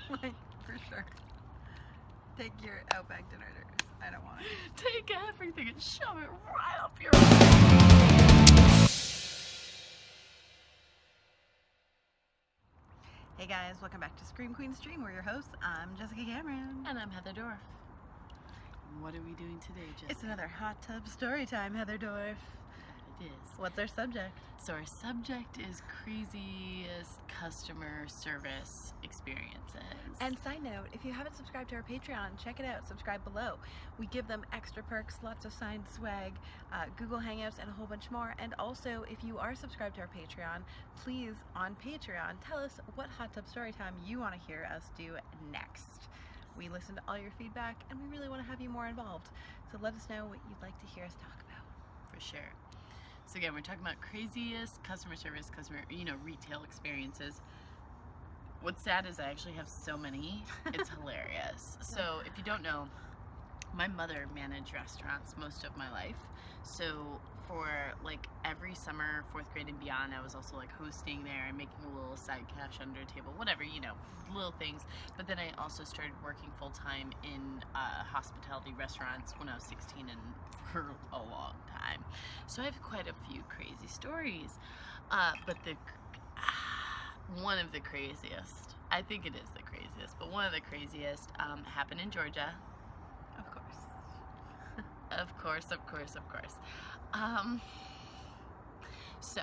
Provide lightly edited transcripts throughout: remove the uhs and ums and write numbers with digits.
Like, for sure. Take your Outback dinner orders. I don't want it. Take everything and shove it right up your... Hey guys, welcome back to Scream Queen Stream. We're your hosts. I'm Jessica Cameron. And I'm Heather Dorff. What are we doing today, Jessica? It's another hot tub story time, Heather Dorff. It is. What's our subject? So our subject is craziest customer service experiences. And side note, if you haven't subscribed to our Patreon, check it out. Subscribe below. We give them extra perks, lots of signed swag, Google Hangouts, and a whole bunch more. And also, if you are subscribed to our Patreon, please, on Patreon, tell us what hot tub story time you want to hear us do next. We listen to all your feedback, and we really want to have you more involved. So let us know what you'd like to hear us talk about. For sure. So again, we're talking about craziest customer service, retail experiences. What's sad is I actually have so many. It's hilarious. So if you don't know, my mother managed restaurants most of my life. So for like every summer, 4th grade and beyond, I was also like hosting there and making a little side cash under the table, whatever, little things. But then I also started working full time in hospitality restaurants when I was 16 and for a long time. So I have quite a few crazy stories. But one of the craziest, I think it is the craziest, but one of the craziest happened in Georgia. Of course. Of course. So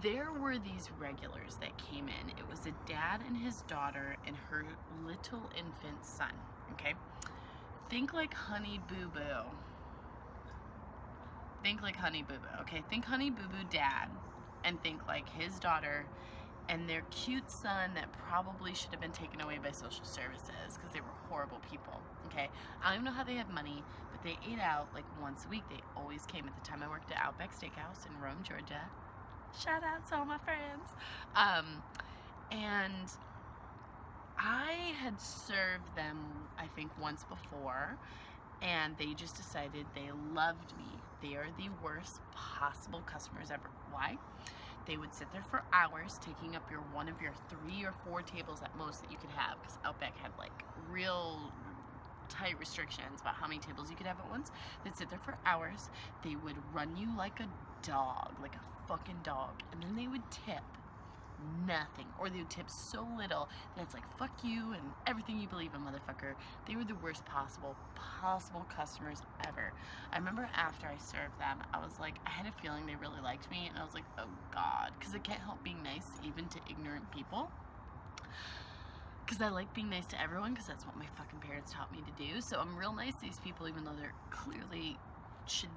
there were these regulars that came in. It was a dad and his daughter and her little infant son, okay? Think like Honey Boo Boo. Okay? Think Honey Boo Boo dad and think like his daughter and their cute son that probably should have been taken away by social services because they were horrible people, okay? I don't even know how they have money, but they ate out like once a week. They always came. At the time I worked at Outback Steakhouse in Rome, Georgia. Shout out to all my friends. And I had served them, I think, once before, and they just decided they loved me. They are the worst possible customers ever. Why? They would sit there for hours, taking up one of your 3 or 4 tables at most that you could have, because Outback had like real tight restrictions about how many tables you could have at once. They'd sit there for hours. They would run you like a dog, like a fucking dog, and then they would tip nothing, or they would tip so little that it's like fuck you and everything you believe in, motherfucker. They were the worst possible customers ever. I remember after I served them, I was like, I had a feeling they really liked me, and I was like, oh god, because I can't help being nice even to ignorant people, because I like being nice to everyone, because that's what my fucking parents taught me to do. So I'm real nice to these people, even though they're clearly should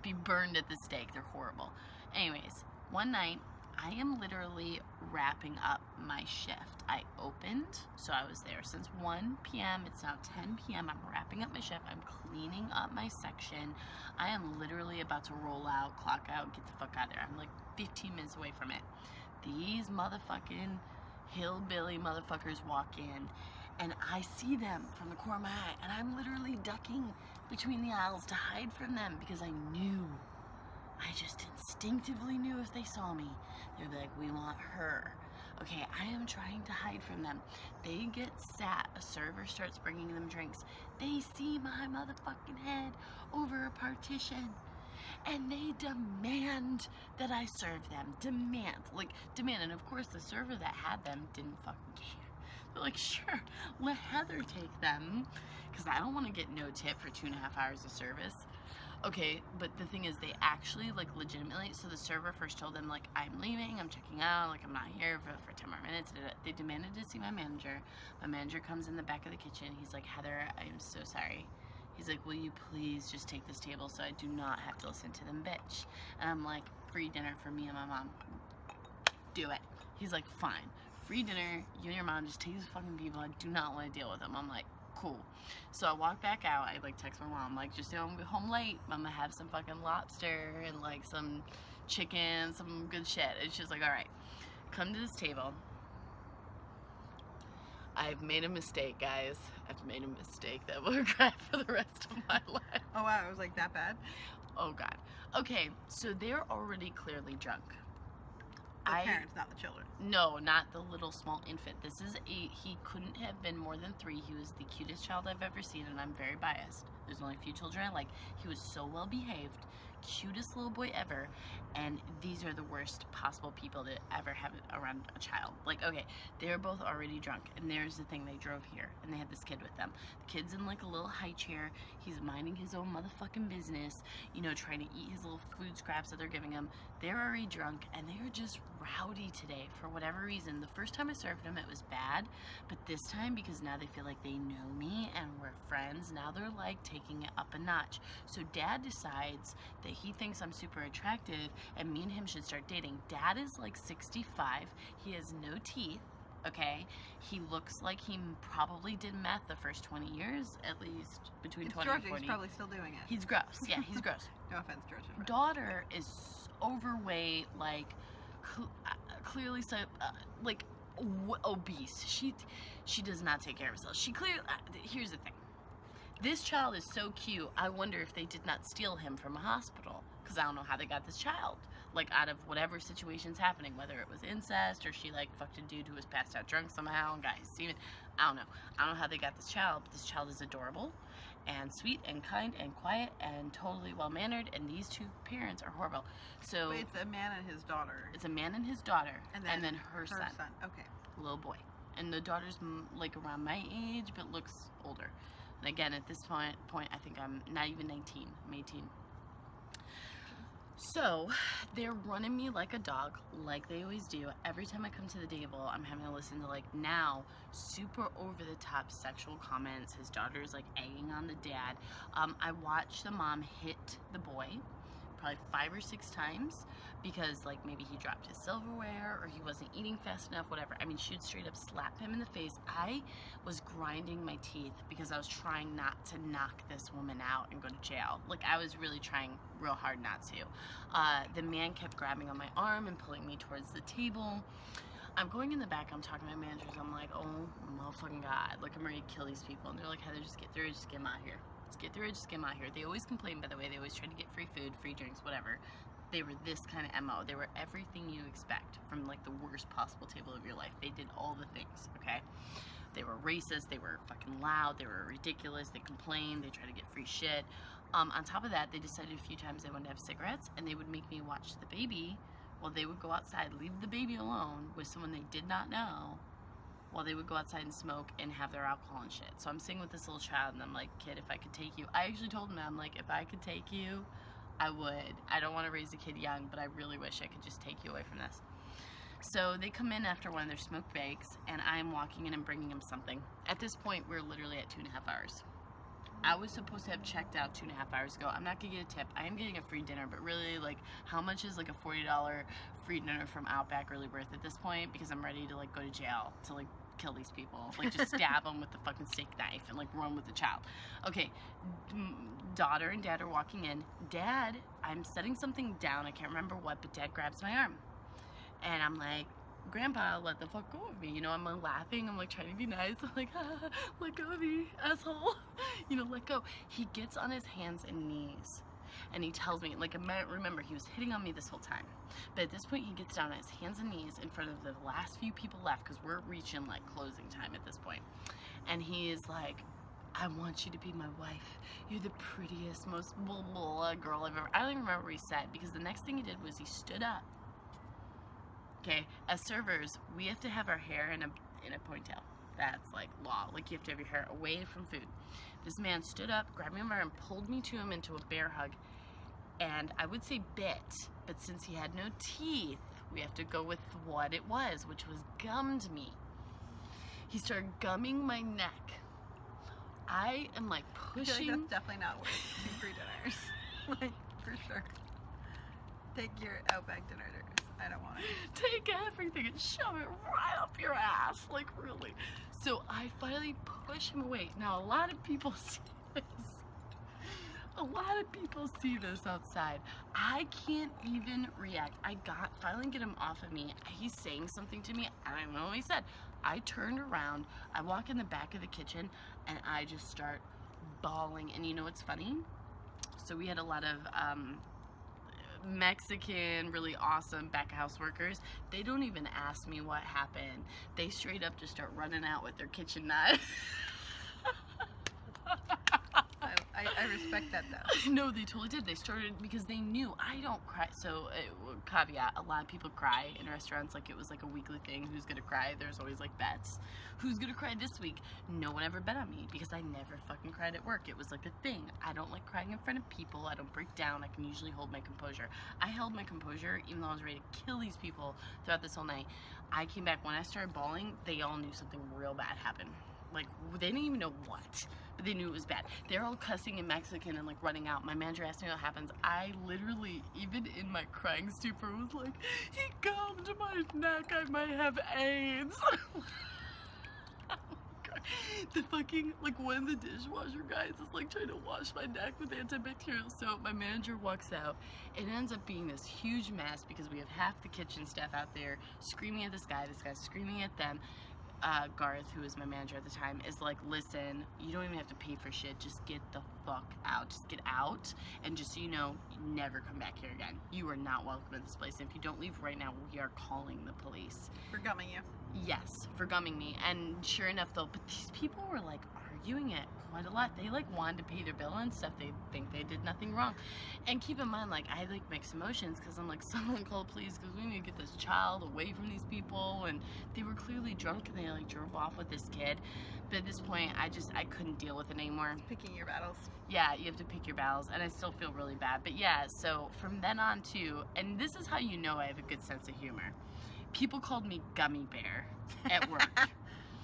be burned at the stake. They're horrible. Anyways, one night I am literally wrapping up my shift. I opened, so I was there since 1 p.m. It's now 10 p.m. I'm wrapping up my shift. I'm cleaning up my section. I am literally about to roll out, clock out, get the fuck out of there. I'm like 15 minutes away from it. These motherfucking hillbilly motherfuckers walk in, and I see them from the corner of my eye, and I'm literally ducking between the aisles to hide from them because I just instinctively knew if they saw me, they'd be like, we want her. Okay, I am trying to hide from them. They get sat. A server starts bringing them drinks. They see my motherfucking head over a partition, and they demand that I serve them. Demand. And of course the server that had them didn't fucking care. They're like, sure, let Heather take them, because I don't want to get no tip for 2.5 hours of service. Okay, but the thing is, they actually, legitimately, so the server first told them, I'm leaving, I'm checking out, I'm not here for 10 more minutes. They demanded to see my manager. My manager comes in the back of the kitchen. He's like, Heather, I am so sorry. He's like, will you please just take this table so I do not have to listen to them, bitch? And I'm like, free dinner for me and my mom. Do it. He's like, fine. Free dinner, you and your mom, just take these fucking people. I do not want to deal with them. I'm like, cool. So I walk back out. I text my mom, just I'm home late. I'm gonna have some fucking lobster and some chicken, some good shit. And she's like, all right, come to this table. I've made a mistake, guys. I've made a mistake that will regret for the rest of my life. Oh wow, it was that bad? Oh god. Okay, so they're already clearly drunk. The parents, not the children. No, not the little small infant. He couldn't have been more than 3. He was the cutest child I've ever seen, and I'm very biased. There's only a few children I like. He was so well behaved, cutest little boy ever, and these are the worst possible people to ever have around a child. Like, okay, they're both already drunk, and there's the thing, they drove here, and they had this kid with them. The kid's in like a little high chair. He's minding his own motherfucking business, you know, trying to eat his little food scraps that they're giving him. They're already drunk, and they're just rowdy today for whatever reason. The first time I served them, it was bad, but this time, because now they feel like they know me and we're friends, now they're like taking it up a notch. So Dad decides that he thinks I'm super attractive and me and him should start dating. Dad is like 65. He has no teeth. Okay, he looks like he probably did meth the first 20 years, at least between 20 and 40. He's probably still doing it. He's gross. Yeah, he's gross. No offense, George. Daughter is overweight, like clearly so, like obese. She does not take care of herself. She clearly. Here's the thing. This child is so cute. I wonder if they did not steal him from a hospital, because I don't know how they got this child. Like, out of whatever situation's happening, whether it was incest or she like fucked a dude who was passed out drunk somehow and got his semen. I don't know. I don't know how they got this child, but this child is adorable and sweet and kind and quiet and totally well mannered, and these two parents are horrible. So but it's a man and his daughter. It's a man and his daughter, and then her son. Okay. Little boy. And the daughter's like around my age, but looks older. And again, at this point, I think I'm not even 19. I'm 18. So they're running me like a dog, like they always do. Every time I come to the table, I'm having to listen to, like, now super over the top sexual comments. His daughter's like egging on the dad. I watched the mom hit the boy probably 5 or 6 times because, like, maybe he dropped his silverware or he wasn't eating fast enough, whatever. I mean, she would straight up slap him in the face. I was grinding my teeth because I was trying not to knock this woman out and go to jail. Like, I was really trying real hard not to. The man kept grabbing on my arm and pulling me towards the table. I'm going in the back, I'm talking to my managers, I'm like, oh motherfucking God, like, I'm ready to kill these people. And they're like, Heather, just get through it, just get them out here. Just get through it, just get them out here. They always complain, by the way, they always try to get free food, free drinks, whatever. They were this kind of MO. They were everything you expect from, like, the worst possible table of your life. They did all the things, okay? They were racist, they were fucking loud, they were ridiculous, they complained, they tried to get free shit. On top of that, they decided a few times they wanted to have cigarettes, and they would make me watch the baby while they would go outside, leave the baby alone with someone they did not know, while they would go outside and smoke and have their alcohol and shit. So I'm sitting with this little child, and I'm like, kid, if I could take you, I actually told him, I'm like, if I could take you, I would. I don't want to raise a kid young, but I really wish I could just take you away from this. So they come in after one of their smoked bakes, and I'm walking in and bringing them something. At this point, we're literally at 2.5 hours. I was supposed to have checked out 2.5 hours ago. I'm not gonna get a tip. I am getting a free dinner, but really, like, how much is like a $40 free dinner from Outback really worth at this point? Because I'm ready to, like, go to jail to, like, kill these people. Like, just stab them with the fucking steak knife and, like, run with the child. Okay, daughter and dad are walking in. Dad, I'm setting something down. I can't remember what, but Dad grabs my arm. And I'm like, Grandpa, let the fuck go of me. You know, I'm like laughing. I'm like trying to be nice. I'm like, let go of me, asshole. You know, let go. He gets on his hands and knees. And he tells me, like, remember, he was hitting on me this whole time. But at this point, he gets down on his hands and knees in front of the last few people left, because we're reaching, like, closing time at this point. And he is like, I want you to be my wife. You're the prettiest, most blah, blah, girl I've ever... I don't even remember what he said, because the next thing he did was he stood up. Okay, as servers, we have to have our hair in a ponytail. That's like law. Like, you have to have your hair away from food. This man stood up, grabbed me by my arm, pulled me to him into a bear hug, and I would say bit, but since he had no teeth, we have to go with what it was, which was gummed me. He started gumming my neck. I am like pushing. I feel like that's definitely not worth 2 free dinners. Like, for sure. Take your Outback dinner. I don't want it. Take everything and shove it right up your ass. Like, really. So I finally push him away. Now, a lot of people see this. A lot of people see this outside. I can't even react. I finally get him off of me. He's saying something to me. I don't know what he said. I turned around. I walk in the back of the kitchen, and I just start bawling. And you know what's funny? So we had a lot of Mexican, really awesome back of house workers, they don't even ask me what happened. They straight up just start running out with their kitchen knife. I respect that though. No, they totally did. They started because they knew I don't cry. So, caveat, a lot of people cry in restaurants. Like, it was like a weekly thing. Who's gonna cry? There's always like bets. Who's gonna cry this week? No one ever bet on me because I never fucking cried at work. It was like a thing. I don't like crying in front of people. I don't break down. I can usually hold my composure. I held my composure even though I was ready to kill these people throughout this whole night. I came back. When I started bawling, they all knew something real bad happened. Like, they didn't even know what, but they knew it was bad. They're all cussing in Mexican and like running out. My manager asked me what happens. I literally, even in my crying stupor, was like, he gummed my neck, I might have AIDS. The fucking, like, one of the dishwasher guys is like trying to wash my neck with antibacterial soap. My manager walks out. It ends up being this huge mess because we have half the kitchen staff out there screaming at this guy's screaming at them. Garth, who was my manager at the time, is like, listen, you don't even have to pay for shit, just get the fuck out, just get out, and just so you know, never come back here again. You are not welcome in this place, and if you don't leave right now, we are calling the police. For gumming you. Yes, for gumming me. And sure enough though, but these people were like arguing it quite a lot. They like wanted to pay their bill and stuff. They think they did nothing wrong. And keep in mind, like, I like mixed emotions because I'm like, someone call the police because we need to get this child away from these people. And they were clearly drunk and they like drove off with this kid. But at this point, I couldn't deal with it anymore. Picking your battles. Yeah, you have to pick your battles, and I still feel really bad. But yeah, so from then on too, and this is how you know I have a good sense of humor. People called me Gummy Bear at work.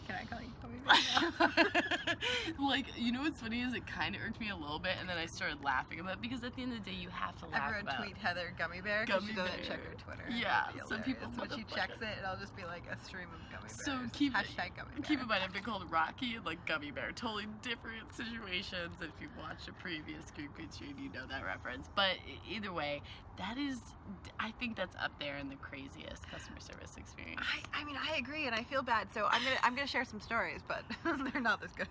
Can I call you Gummy Bear? Like, you know what's funny is it kind of irked me a little bit, and then I started laughing about it because at the end of the day, you have to laugh Everyone about. tweet Heather Gummy Bear because she doesn't Bear. check her Twitter. Yeah, It'll be some people hilarious. When she motherfucker. checks it, it'll just be like a stream of Gummy Bears. So keep Hashtag Gummy Bear. Keep in mind, I've been called Rocky and like Gummy Bear. Totally different situations. If you've watched a previous Screen Queen stream, you know that reference. But either way, that is, I think that's up there in the craziest customer service experience. I mean, I agree, and I feel bad. So I'm gonna share some stories, but they're not as good.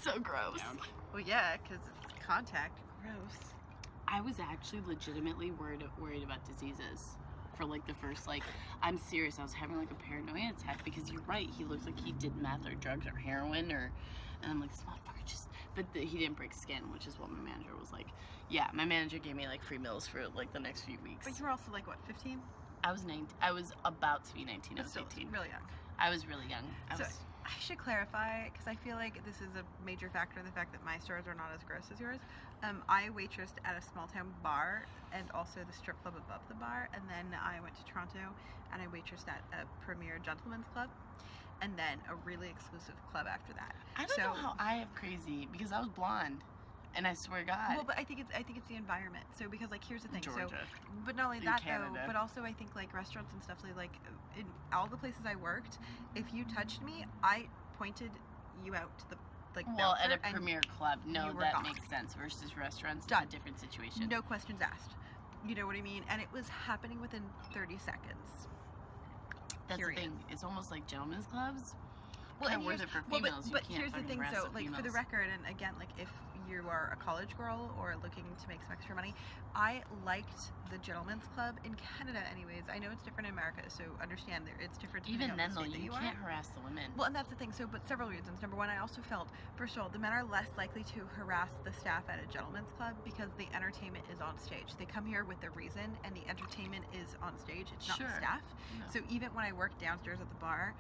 So gross. Well, yeah, because it's contact. Gross. I was actually legitimately worried about diseases for like the first, like, I'm serious, I was having like a paranoia attack because you're right, he looked like he did meth or drugs or heroin or, and I'm like, this motherfucker just, but he didn't break skin, which is what my manager was like. Yeah, my manager gave me like free meals for like the next few weeks. But you were also like, what, 15? I was 19, I was about to be 19, I was Still 18. really young. I was really young. I should clarify, because I feel like this is a major factor in the fact that my stores are not as gross as yours. I waitressed at a small town bar and also the strip club above the bar, and then I went to Toronto and I waitressed at a premier gentleman's club and then a really exclusive club after that. I don't know how I have crazy, because I was blonde. And I swear to God. Well, but I think it's the environment. So because like here's the thing. Georgia. So, but not only In that Canada. though, but also I think like restaurants and stuff like in all the places I worked, if you touched me, I pointed you out to the like. Well, at bouncer, a premier club, no, you were that gone. makes sense. Versus restaurants, Done. it's a different situation. No questions asked. You know what I mean? And it was happening within 30 seconds. That's period. the thing. It's almost like gentlemen's clubs. Well, They're and worth here's, it for well, females. but you can't here's the fucking thing. harass So, the like for the females. record, and again, like if you are a college girl or looking to make some extra money, I liked the gentleman's club in Canada. Anyways, I know it's different in America, so understand that it's different. Even depending then, on though, the state you that can't harass the women. Well, and that's the thing. So, but several reasons. Number one, I also felt, first of all, the men are less likely to harass the staff at a gentleman's club because the entertainment is on stage. They come here with a reason, and the entertainment is on stage. It's not the Sure. staff. No. So even when I worked downstairs at the bar,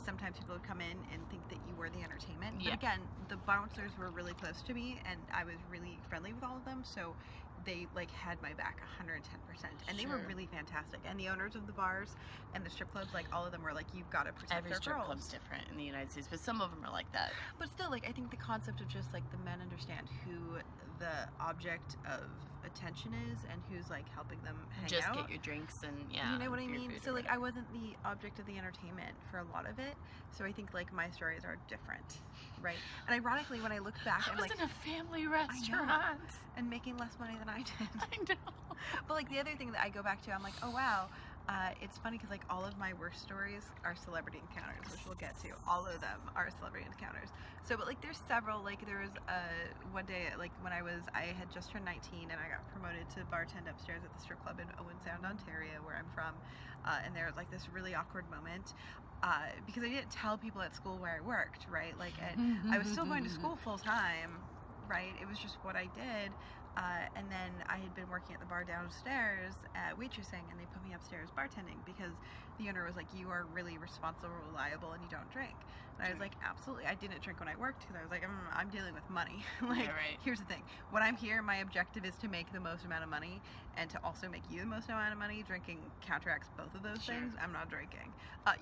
sometimes people would come in and think that you were the entertainment. Yeah. But again, the bouncers were really close to me, and I was really friendly with all of them. So they like had my back 110%, and they were Sure. really fantastic. And the owners of the bars and the strip clubs, like all of them were like, "You've got to protect Every our strip girls." club's different in the United States, but some of them are like that. But still, like I think the concept of just like the men understand who the object of attention is and who's like helping them hang Just out. get your drinks and yeah. You know what I your mean? food So or like whatever. I wasn't the object of the entertainment for a lot of it. So I think like my stories are different, right? And ironically, when I look back, I I'm was like, in a family restaurant. and making less money than I did. I know. But like the other thing that I go back to, I'm like, oh wow, It's funny because like all of my worst stories are celebrity encounters, which we'll get to. All of them are celebrity encounters. So, but like there's several. Like there was one day, like when I had just turned 19 and I got promoted to bartend upstairs at the strip club in Owen Sound, Ontario, where I'm from. And there was like this really awkward moment because I didn't tell people at school where I worked, right? Like I was still going to school full time, right? It was just what I did. And then I had been working at the bar downstairs waitressing, and they put me upstairs bartending because the owner was like, you are really responsible, reliable, and you don't drink. And I was like, absolutely. I didn't drink when I worked because I was like, I'm dealing with money. Like, yeah, right. Here's the thing. When I'm here, my objective is to make the most amount of money and to also make you the most amount of money. Drinking counteracts both of those things. I'm not drinking.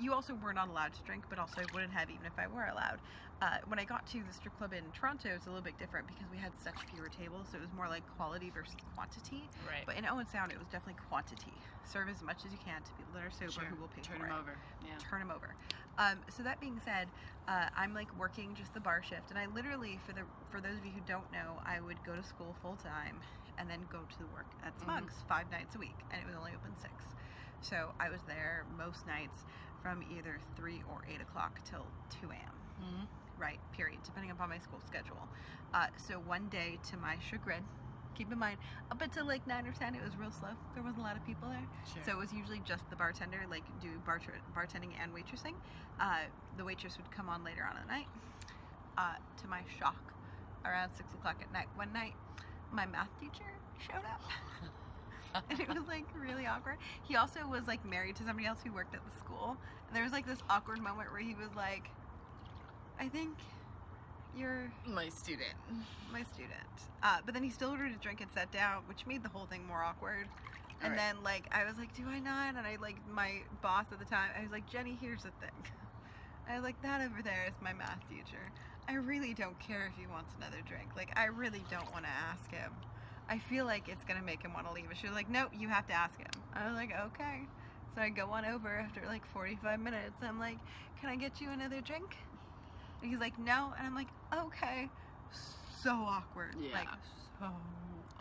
You also were not allowed to drink, but also wouldn't have even if I were allowed. When I got to the strip club in Toronto, it's a little bit different because we had such fewer tables, so it was more like quality versus quantity. Right. But in Owen Sound, it was definitely quantity. Serve as much as you can to people that are sober who will pay Turn for it. them over. Yeah. Turn them over. So that being said, I'm like working just the bar shift, and I literally, for those of you who don't know, I would go to school full time and then go to work at Smugs 5 nights a week, and it was only open 6. So I was there most nights from either 3 or 8 o'clock till 2 a.m. Right, period, depending upon my school schedule. So one day, to my chagrin, keep in mind, up until like 9 or 10, it was real slow. There wasn't a lot of people there. Sure. So it was usually just the bartender, like do bartending and waitressing. The waitress would come on later on in the night. To my shock, around 6 o'clock at night, one night, my math teacher showed up. And it was like really awkward. He also was like married to somebody else who worked at the school. And there was like this awkward moment where he was like, I think you're my student. But then he still ordered a drink and sat down, which made the whole thing more awkward. And then like I was like, do I not? And I like my boss at the time, I was like, Jenny, here's the thing. I was like, that over there is my math teacher. I really don't care if he wants another drink. Like I really don't want to ask him. I feel like it's gonna make him want to leave. And she was like, no, you have to ask him. I was like, okay. So I go on over after like 45 minutes. I'm like, can I get you another drink? And he's like, no. And I'm like, okay. So awkward. Yeah. Like, so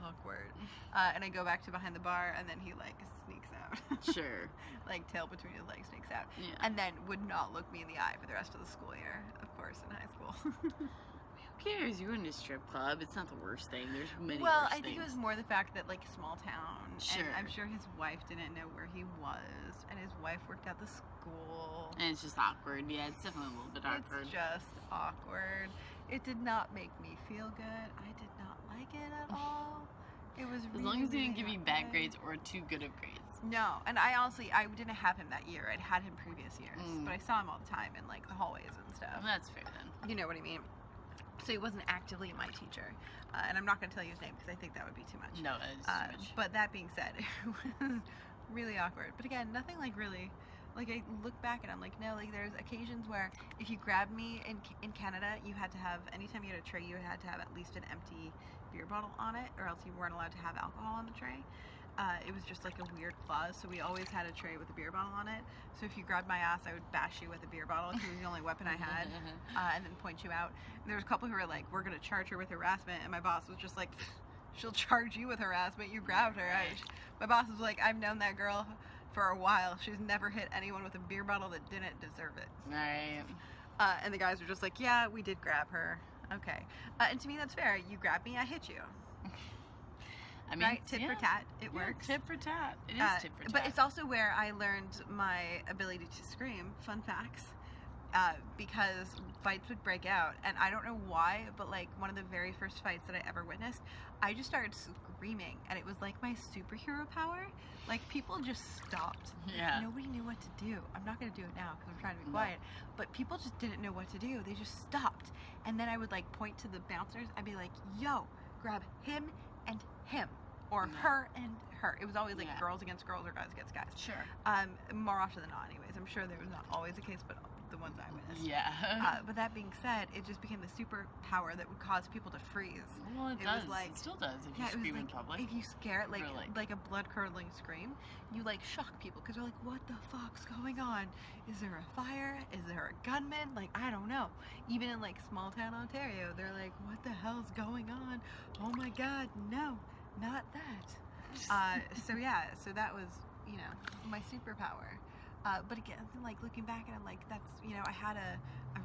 awkward. And I go back to behind the bar, and then he like sneaks out. Sure. Like tail between his legs sneaks out. Yeah. And then would not look me in the eye for the rest of the school year, of course, in high school. Who cares? You're in a strip club. It's not the worst thing. There's many Well, worse I think things. it was more the fact that like small town, Sure. and I'm sure his wife didn't know where he was, and his wife worked at the school. And it's just awkward. Yeah, it's definitely a little bit awkward. It's just awkward. It did not make me feel good. I did not like it at all. It was As really, long as he didn't really give you bad awkward. grades or too good of grades. No, and I honestly, I didn't have him that year. I'd had him previous years, but I saw him all the time in like the hallways and stuff. Well, that's fair then. You know what I mean? So he wasn't actively my teacher, and I'm not going to tell you his name because I think that would be too much. No, that is too much. But that being said, it was really awkward. But again, nothing like really. Like I look back and I'm like, no, like there's occasions where if you grabbed me in Canada, you had to have, anytime you had a tray, you had to have at least an empty beer bottle on it, or else you weren't allowed to have alcohol on the tray. It was just like a weird clause, so we always had a tray with a beer bottle on it. So if you grabbed my ass, I would bash you with a beer bottle because it was the only weapon I had, and then point you out. And there was a couple who were like, we're gonna charge her with harassment, and my boss was just like, she'll charge you with harassment, you grabbed her. My boss was like, I've known that girl for a while. She's never hit anyone with a beer bottle that didn't deserve it. Right. And the guys were just like, yeah, we did grab her. Okay. And to me, that's fair. You grab me, I hit you. I mean, right? Tit for tat. It works. Tit for tat. It is tit for tat. But it's also where I learned my ability to scream. Fun facts. Because fights would break out. And I don't know why, but like one of the very first fights that I ever witnessed, I just started screaming. And it was like my superhero power. Like people just stopped. Yeah. Nobody knew what to do. I'm not going to do it now because I'm trying to be quiet. But people just didn't know what to do. They just stopped. And then I would like point to the bouncers. I'd be like, yo, grab him and him. Or her and her. It was always like girls against girls or guys against guys. Sure. More often than not anyways. I'm sure there was not always the case, but the ones I witnessed. Yeah. But that being said, it just became the superpower that would cause people to freeze. Well, it does. It still does if you scream in public. If you scare, like Really. a blood-curdling scream, you like shock people because they're like, what the fuck's going on? Is there a fire? Is there a gunman? Like, I don't know. Even in like small town Ontario, they're like, what the hell's going on? Oh my god, no, not that. So that was you know, my superpower. But again, like looking back, and I'm like, that's, you know, I had a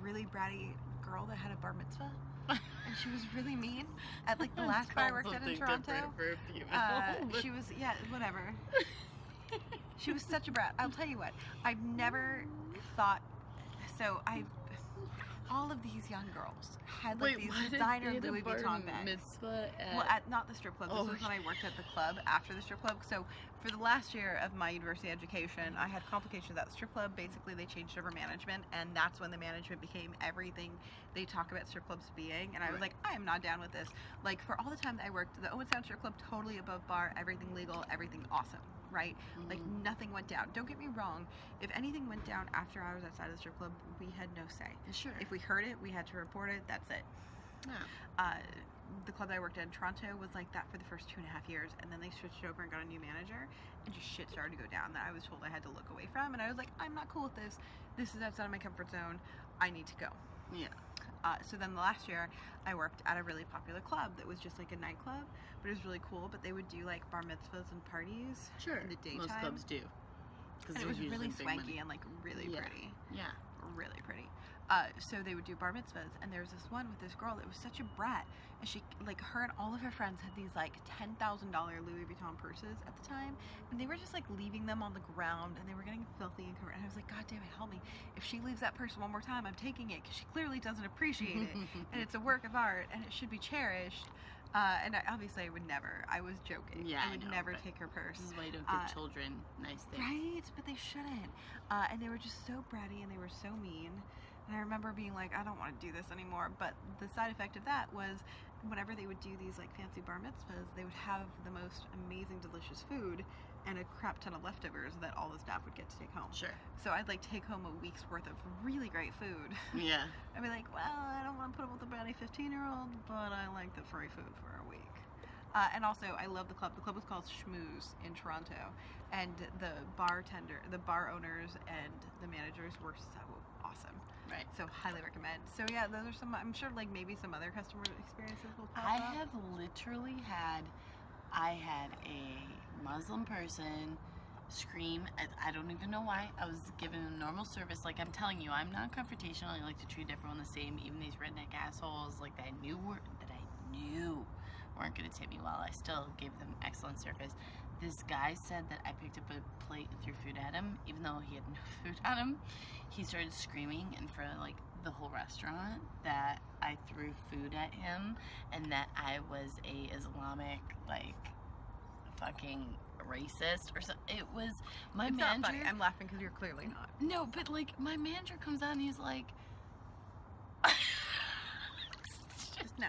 really bratty girl that had a bar mitzvah, and she was really mean at like the last bar I worked at in Toronto. For a female. She was, yeah, whatever. She was such a brat. I'll tell you what, I've never thought, so all of these young girls had like these designer Louis Vuitton bags. Well, at not the strip club. This was when I worked at the club after the strip club. So for the last year of my university education, I had complications at the strip club. Basically, they changed over management, and that's when the management became everything they talk about strip clubs being. And I was like, I am not down with this. Like, for all the time that I worked, the Owen Sound strip club, totally above bar, everything legal, everything awesome. Right? Like, nothing went down. Don't get me wrong. If anything went down after I was outside of the strip club, we had no say. Sure. If we heard it, we had to report it. That's it. Yeah. The club that I worked at in Toronto was like that for the first 2.5 years, and then they switched over and got a new manager, and just shit started to go down that I was told I had to look away from, and I was like, I'm not cool with this. This is outside of my comfort zone. I need to go. Yeah. So then the last year, I worked at a really popular club that was just like a nightclub, but it was really cool. But they would do like bar mitzvahs and parties in the daytime. Most clubs do. And it was really swanky and like really pretty. Yeah. Really pretty. So they would do bar mitzvahs, and there was this one with this girl that was such a brat, and she, like, her and all of her friends had these like $10,000 Louis Vuitton purses at the time, and they were just like leaving them on the ground, and they were getting filthy and covered. And I was like, God damn it, help me! If she leaves that purse one more time, I'm taking it, because she clearly doesn't appreciate it, and it's a work of art, and it should be cherished. And obviously I would never. I was joking. Yeah, I would never take her purse. This is why you don't give children nice things. Right? But they shouldn't. And they were just so bratty, and they were so mean. And I remember being like, I don't want to do this anymore. But the side effect of that was, whenever they would do these like fancy bar mitzvahs, they would have the most amazing, delicious food and a crap ton of leftovers that all the staff would get to take home. Sure. So I'd like take home a week's worth of really great food. Yeah. I'd be like, well, I don't want to put up with a bratty 15-year-old, but I like the free food for a week. And also, I love the club. The club was called Schmooze in Toronto, and the bar owners, and the managers were so awesome. Right. So highly recommend. So yeah, those are some. I'm sure like maybe some other customer experiences will pop up. I have literally had a Muslim person scream. I don't even know why. I was given a normal service. Like, I'm telling you, I'm not confrontational. I like to treat everyone the same, even these redneck assholes. Like, that I knew weren't going to tip me well. I still gave them excellent service. This guy said that I picked up a plate and threw food at him, even though he had no food on him. He started screaming in front of like the whole restaurant that I threw food at him and that I was a Islamic like fucking racist or something. It was my it's manager. Not funny. I'm laughing because you're clearly not. No, but like my manager comes out and he's like, just no.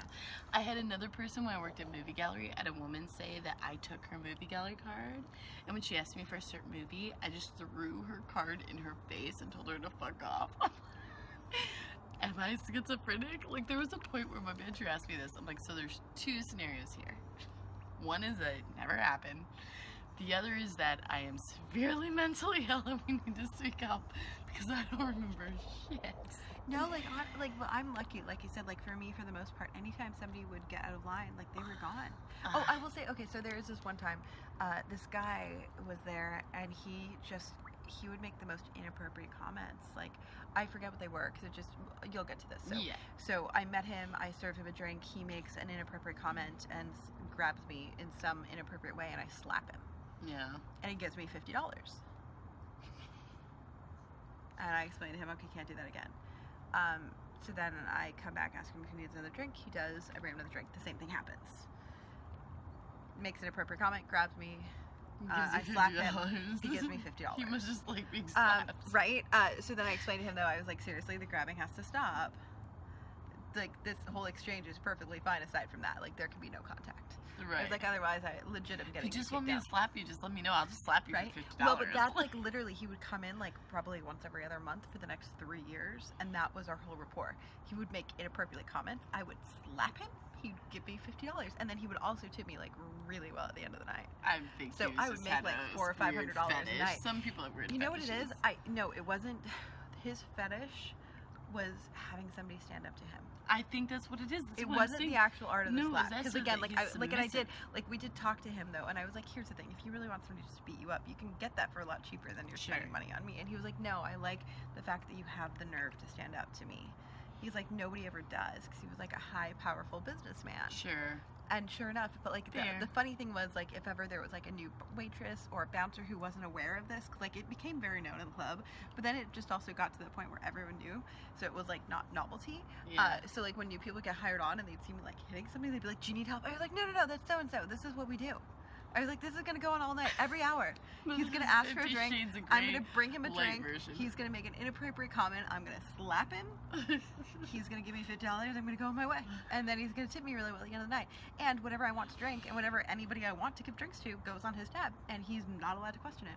I had another person when I worked at Movie Gallery. I had a woman say that I took her movie gallery card, and when she asked me for a certain movie, I just threw her card in her face and told her to fuck off. Am I schizophrenic? Like, there was a point where my manager asked me this. I'm like, so there's two scenarios here. One is that it never happened. The other is that I am severely mentally ill and we need to speak up because I don't remember shit. No, well, I'm lucky. Like you said, like for me, for the most part, anytime somebody would get out of line, like they were gone. Oh, I will say, okay, so there is this one time, this guy was there, and he would make the most inappropriate comments. Like, I forget what they were, because you'll get to this. So, yeah. So I met him, I served him a drink, he makes an inappropriate comment and grabs me in some inappropriate way, and I slap him. Yeah. And he gives me $50. And I explained to him, okay, can't do that again. So then I come back, ask him if he needs another drink. He does. I bring him another drink. The same thing happens. Makes an appropriate comment, grabs me. I slap him. He gives me $50. He must just like being slapped. Right? So then I explained to him, though, I was like, seriously, the grabbing has to stop. Like, this whole exchange is perfectly fine aside from that. Like, there can be no contact. Right. I was like, otherwise, I legit am getting If you just want me to slap you, just let me know. I'll just slap you right? for $50. Well, but that's like literally, he would come in like probably once every other month for the next 3 years, and that was our whole rapport. He would make inappropriate comments. I would slap him. He'd give me $50, and then it would also tip me like really well at the end of the night. I think so. I would make like $400 or $500 a night. Some people have weird. You know what it fetishes. is? No, it wasn't his fetish. was having somebody stand up to him. I think that's what it is. That's It what wasn't the actual art of the slap. Because again, we did talk to him though, and I was like, here's the thing: if you really want somebody to just beat you up, you can get that for a lot cheaper than you're spending money on me. And he was like, no, I like the fact that you have the nerve to stand up to me. He's like, nobody ever does, because he was like a high, powerful businessman. Sure. And sure enough, but like the funny thing was, like, if ever there was like a new waitress or a bouncer who wasn't aware of this, like it became very known in the club, but then it just also got to the point where everyone knew, so it was like not novelty. So like when new people get hired on and they'd see me like hitting somebody, they'd be like, do you need help? I was like, no, that's so and so, this is what we do. I was like, this is gonna go on all night, every hour. He's gonna ask for a drink. I'm gonna bring him a drink. He's gonna make an inappropriate comment. I'm gonna slap him. He's gonna give me $50. I'm gonna go on my way, and then he's gonna tip me really well at the end of the night. And whatever I want to drink, and whatever anybody I want to give drinks to, goes on his tab, and he's not allowed to question it.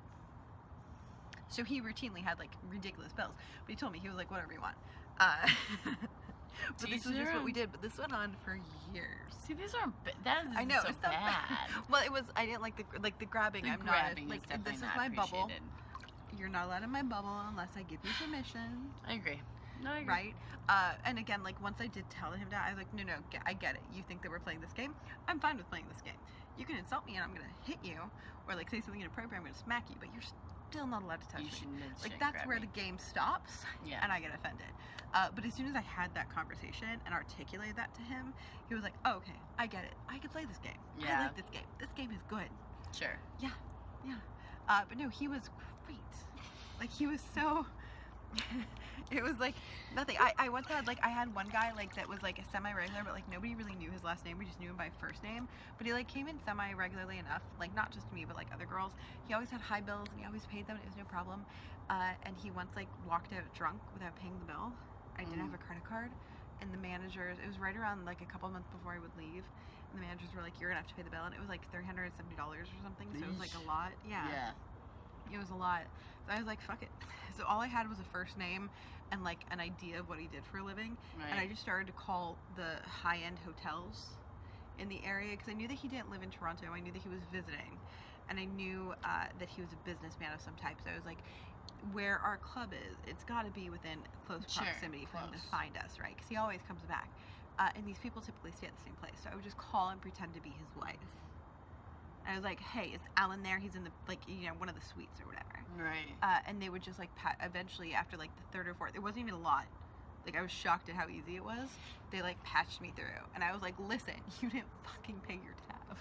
So he routinely had like ridiculous bills, but he told me, he was like, whatever you want. But this was just what we did. But this went on for years. See, these aren't. That is I know, so it's not bad. Well, it was. I didn't like the grabbing. I'm grabbing not like this is my bubble. You're not allowed in my bubble unless I give you permission. I agree. No, I agree. Right. And again, like once I did tell him that, I was like, no, I get it. You think that we're playing this game? I'm fine with playing this game. You can insult me and I'm gonna hit you, or like say something inappropriate. I'm gonna smack you, but you're still not allowed to touch me. Like that's where the game stops. Yeah. And I get offended. But as soon as I had that conversation and articulated that to him, he was like, oh, okay, I get it. I can play this game. Yeah. I like this game. This game is good. Sure. Yeah. But no, he was great. Like, he was so... It was like nothing. I once had like, I had one guy like that was like a semi-regular, but like nobody really knew his last name. We just knew him by first name. But he like came in semi-regularly enough, like not just to me, but like other girls. He always had high bills and he always paid them. And it was no problem. And he once like walked out drunk without paying the bill. I didn't have a credit card, and the managers, it was right around like a couple months before I would leave, and the managers were like, you're gonna have to pay the bill, and it was like $370 or something, so it was like a lot. Yeah. It was a lot. So I was like, fuck it. So all I had was a first name and like an idea of what he did for a living, and I just started to call the high-end hotels in the area, because I knew that he didn't live in Toronto. I knew that he was visiting, and I knew that he was a businessman of some type, so I was like, where our club is, it's got to be within close proximity for him to find us, right? Because he always comes back. And these people typically stay at the same place. So I would just call and pretend to be his wife. And I was like, hey, is Alan there? He's in the, like, you know, one of the suites or whatever. Right. And they would just, like, eventually, after, like, the third or fourth, it wasn't even a lot. Like, I was shocked at how easy it was. They, like, patched me through. And I was like, listen, you didn't fucking pay your tab.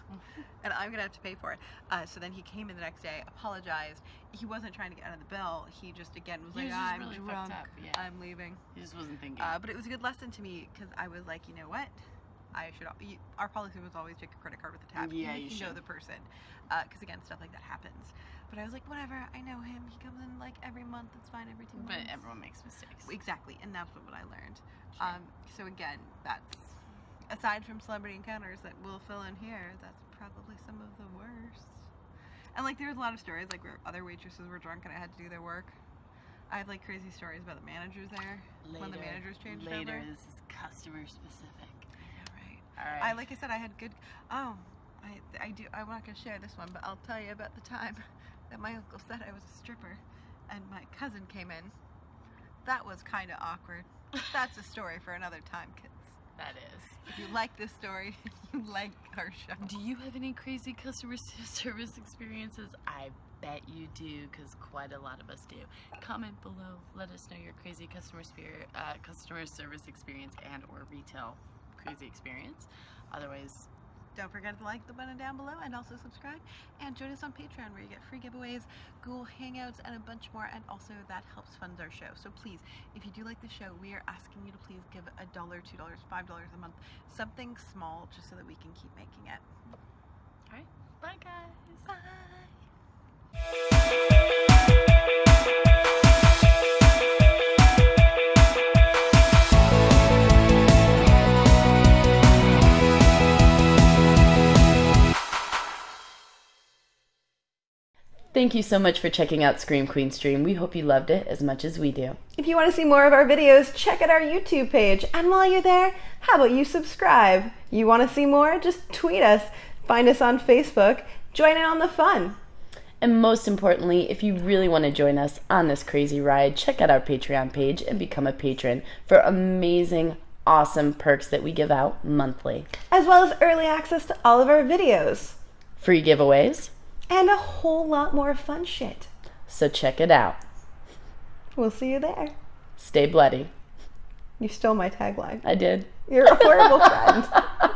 And I'm going to have to pay for it. So then he came in the next day, apologized. He wasn't trying to get out of the bill. He just, again, was like, I'm really drunk. Yeah. I'm leaving. He just wasn't thinking. But it was a good lesson to me, because I was like, you know what? I should. Our policy was always take a credit card with a tab. Yeah, you know the person. Because, again, stuff like that happens. But I was like, whatever, I know him. He comes in like every month. It's fine, every 2 months. But everyone makes mistakes. Exactly, and that's what I learned. Sure. So again, that's, aside from celebrity encounters that we'll fill in here, that's probably some of the worst. And like, there's a lot of stories like where other waitresses were drunk and I had to do their work. I have like crazy stories about the managers there. When the managers changed over. Later, this is customer specific. I know, right? All right. Like I said, I had good. I'm not gonna share this one, but I'll tell you about the time that my uncle said I was a stripper, and my cousin came in. That was kind of awkward. That's a story for another time, kids. That is. If you like this story, you like our show. Do you have any crazy customer service experiences? I bet you do, because quite a lot of us do. Comment below. Let us know your crazy customer service experience and or retail crazy experience. Otherwise, don't forget to like the button down below and also subscribe, and join us on Patreon where you get free giveaways, Google Hangouts, and a bunch more, and also that helps fund our show. So please, if you do like the show, we are asking you to please give $1, $2, $5 a month, something small, just so that we can keep making it. All right, bye guys. Bye. Thank you so much for checking out Scream Queen Stream. We hope you loved it as much as we do. If you want to see more of our videos, check out our YouTube page. And while you're there, how about you subscribe? You want to see more? Just tweet us. Find us on Facebook. Join in on the fun. And most importantly, if you really want to join us on this crazy ride, check out our Patreon page and become a patron for amazing, awesome perks that we give out monthly. As well as early access to all of our videos. Free giveaways. And a whole lot more fun shit. So check it out. We'll see you there. Stay bloody. You stole my tagline. I did. You're a horrible friend.